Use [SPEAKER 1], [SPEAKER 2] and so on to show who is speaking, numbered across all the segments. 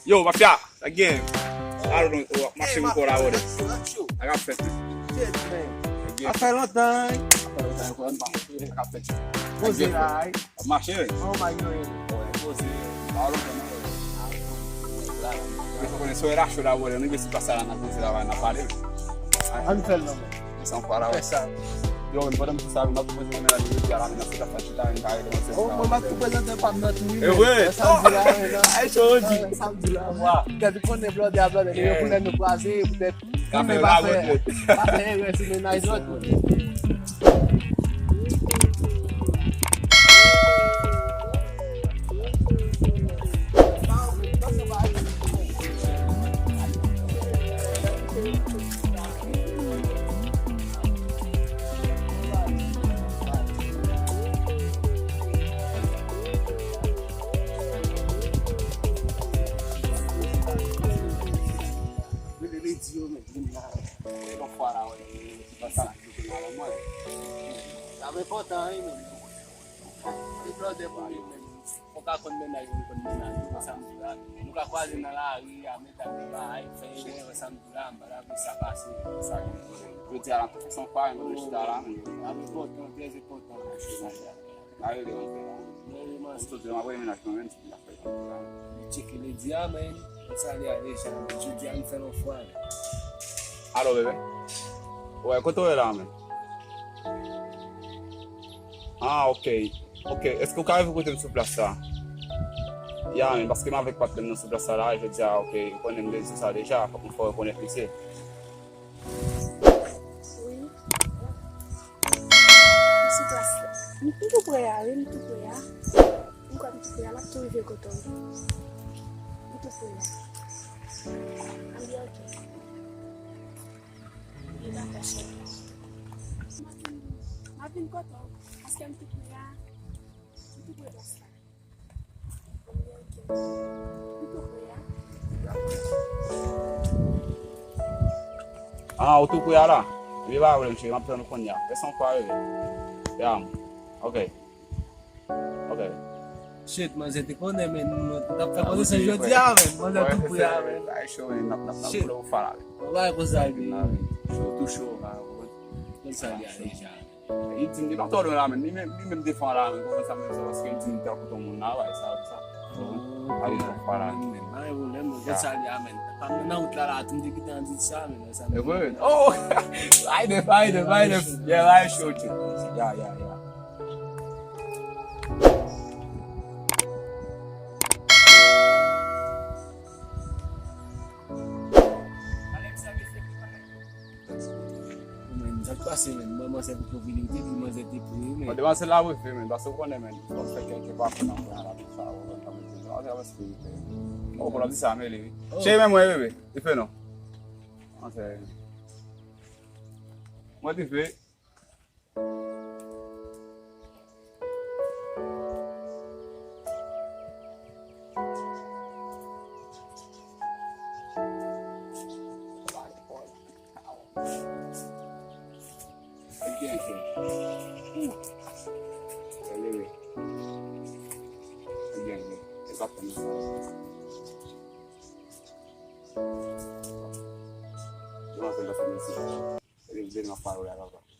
[SPEAKER 1] Yo, mafia, again. I don't know what machine we call that word. I got fetch.
[SPEAKER 2] I fell on time.
[SPEAKER 1] I got fetch.
[SPEAKER 2] Was it right?
[SPEAKER 1] Machine.
[SPEAKER 2] Oh my God.
[SPEAKER 1] Questo è lascio da voi, non invece passare una cosa da fare.
[SPEAKER 2] I'm telling them.
[SPEAKER 1] Sono qua. Io mi posso stare un altro giorno nella vita, la mia capacità in caio.
[SPEAKER 2] Oh, ma tu puoi andare a parlare tu.
[SPEAKER 1] Hai soldi.
[SPEAKER 2] Alhamdulillah. Che tu ne blood a blood, io prendo quasi, non mi
[SPEAKER 1] va
[SPEAKER 2] va bene. Va bene, se non hai soldi. Sabe porta aí, meu. E brother, focar quando me na sambulan. Nunca quase na lá e a meta me vai, fez o sambulan para me sacar assim, sabe?
[SPEAKER 1] Eu tinha lá São Paulo, quando eu estava lá,
[SPEAKER 2] Abre porta, tem esse porta.
[SPEAKER 1] aí eu dei mas tudo uma coisa na frente, na frente.
[SPEAKER 2] Check les diamants, ça allait aller chez le diamant fait le foire.
[SPEAKER 1] Alô, bebê? Ué, quanto é lá, mano? Ah, ok. Ok. Est-ce que vous avez écouté sur place ça? Yeah, parce que moi, avec pas de sur place là, je dis, ah, ok, on connaît ça déjà, comme il faut reconnaître ici.
[SPEAKER 3] Oui. Sur place. Nous pouvons y aller, nous pouvons y aller. Nous pouvons y aller, là, tout est coton. Nous pouvons y aller. On dit ok. Il va cacher. Martin coton. Parce qu'un petit peu là, nous pouvons y aller. On dit ok. Nous pouvons y aller.
[SPEAKER 1] Ah, o tu cuia lá? Ele vai, eu chego, mas eu não conheço. É São Paulo, yeah. Ok. Ok.
[SPEAKER 2] Shit, mas você tem quando é mesmo? Tá fazendo essa jodia, velho. Mas é tudo puia, velho.
[SPEAKER 1] Vai show, não vou falar.
[SPEAKER 2] Vai consegue.
[SPEAKER 1] Show, tu show,
[SPEAKER 2] Não sabe aí já.
[SPEAKER 1] E tem não todo lá, nem me defende lá, como sabe, só que tem que ter todo mundo lá, vai, sabe? Aí não falar.
[SPEAKER 2] Mas eu lembro que sabe, amém. Quando não claro, tu tem que ter antes sabe, né?
[SPEAKER 1] É bom. Oh, vai, yeah, vai show, yeah.
[SPEAKER 2] Assim, mas é probabilidade de mas é tipo isso.
[SPEAKER 1] Mas depois lá o filme, dá só quando é mesmo. Você quer que vá para não para sabe, não já vai se oh, por onde sai ele? Cheio mesmo é bebê. E foi não. Não sei. Mas de ver.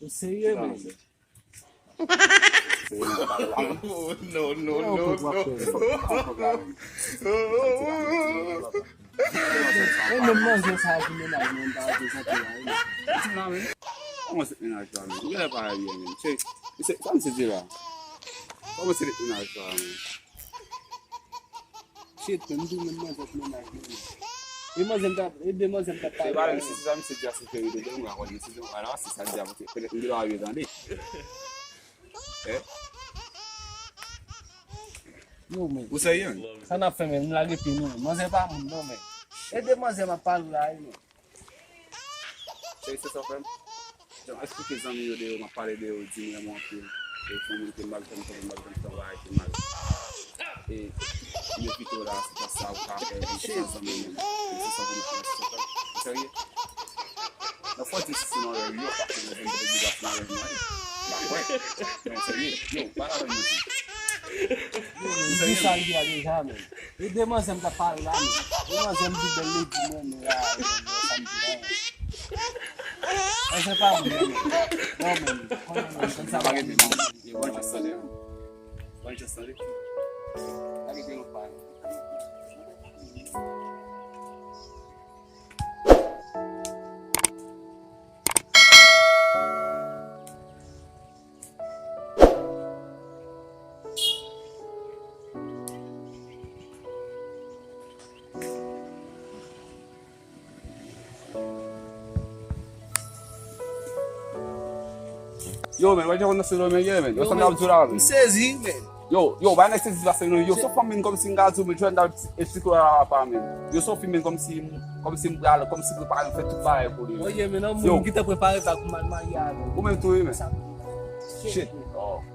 [SPEAKER 2] Eu sei, é mesmo.
[SPEAKER 1] No.
[SPEAKER 2] Eu não manjo essa que não dá essa aí.
[SPEAKER 1] Vamos se ina jwa mi. Ile ba ya mi. Che. Ise kam se jira. Vamos se ina jwa mi.
[SPEAKER 2] Shit, não tem mais essa não dá. E mais ainda tá.
[SPEAKER 1] E ba se zam se jia se ke ide de ngwa ko ni se do ara se sa jia ko pe ndiro ayo dan de.
[SPEAKER 2] Não, mas.
[SPEAKER 1] O sei yon.
[SPEAKER 2] Ça n'a fait même la gueule nous. Moi c'est pas mon nom mais. Et de moi c'est ma parole là.
[SPEAKER 1] Che se so fem. Então, acho que os amigos de uma parede de dinheiro muito que foi muito mal tempo vai que vai e Mwen pito la, se pa sa ou ka apè, mwen se sa mwen. Se sa mwen mwen. Serye? Nan fwa ti si nan yo pa ke mwen ven de bigas nan yo mwen. La wè. Men serye, yo, para mwen mwen di.
[SPEAKER 2] Mwen san di a deja men. E deman se mta pale la men. Deman se mdi de li di men la. E se pa mwen men. Non men. Kon sa bagay di nan.
[SPEAKER 1] Yo, wan jan sade. Wan jan sade. Ake di yo pale. Yo men, wè jè kon nase do men ye men? Yo san da wè men?
[SPEAKER 2] Sezi men.
[SPEAKER 1] Yo, ba nè se zi vase nou, yo so fòm men kom si nga zou men, jwen da espliko la pa men. Yo so film men kom si mbral, kom si prepare fè tout ba e kou li.
[SPEAKER 2] Oye men, nan moun ki te prepare pa kouman mariage.
[SPEAKER 1] Ou men tou e men? Shit.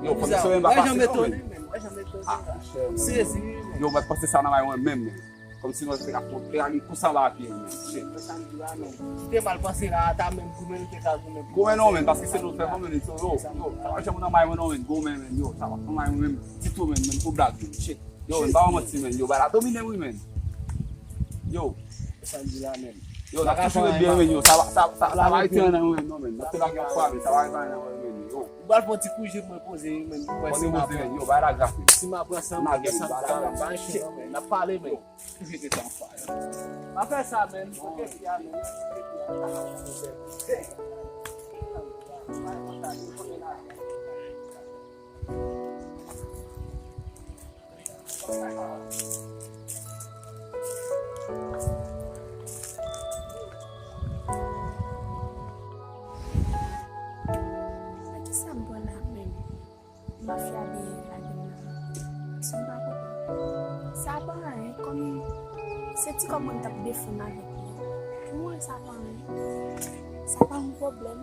[SPEAKER 1] Yo, kon se men ba
[SPEAKER 2] Wè
[SPEAKER 1] pase
[SPEAKER 2] jan
[SPEAKER 1] nou men.
[SPEAKER 2] metoni men. Wè jan metoni
[SPEAKER 1] Ah,
[SPEAKER 2] men.
[SPEAKER 1] shit.
[SPEAKER 2] Sezi men.
[SPEAKER 1] Yo, mwen pase sa nan may wè men men. Kom si nou se pe a li kousan la api men. Shit.
[SPEAKER 2] Wè san di la men. Si te mal pase la ata men, koumen te kazou men.
[SPEAKER 1] Goumen nou men, paske se nou fè fò men ito. Yo, sa wè chè moun nan may wè nou men, goumen men. Yo, sa wè nan may wè men, titou men, pou blag men. Shit. Yo, men ba wè moti men, yo, ba la domine wè men. Yo.
[SPEAKER 2] Wè san di la men.
[SPEAKER 1] Yo, la kachou men bien men, yo, sa wè iti nan wè men nou men. Nase la gen fwa men, sa wè iti nan wè men, yo.
[SPEAKER 2] Bal pou ti koujè mwen pose men.
[SPEAKER 1] Pwese mwen men, yo, ba la graf men.
[SPEAKER 2] Si ma pran san
[SPEAKER 1] Ma
[SPEAKER 2] mwen,
[SPEAKER 1] gen,
[SPEAKER 2] san
[SPEAKER 1] ba
[SPEAKER 2] mwen,
[SPEAKER 1] la
[SPEAKER 2] ban chè men. Na pale men.
[SPEAKER 1] Toujè te tan fwa ya.
[SPEAKER 2] Ma fè sa men. Ok si ya men.
[SPEAKER 3] Ati sambo la men. Mafia de la gen la. Son ba ko. Sa pa an, kom se ti kom an tap defon avek. Mwen sa pa an. Sa pa un problem.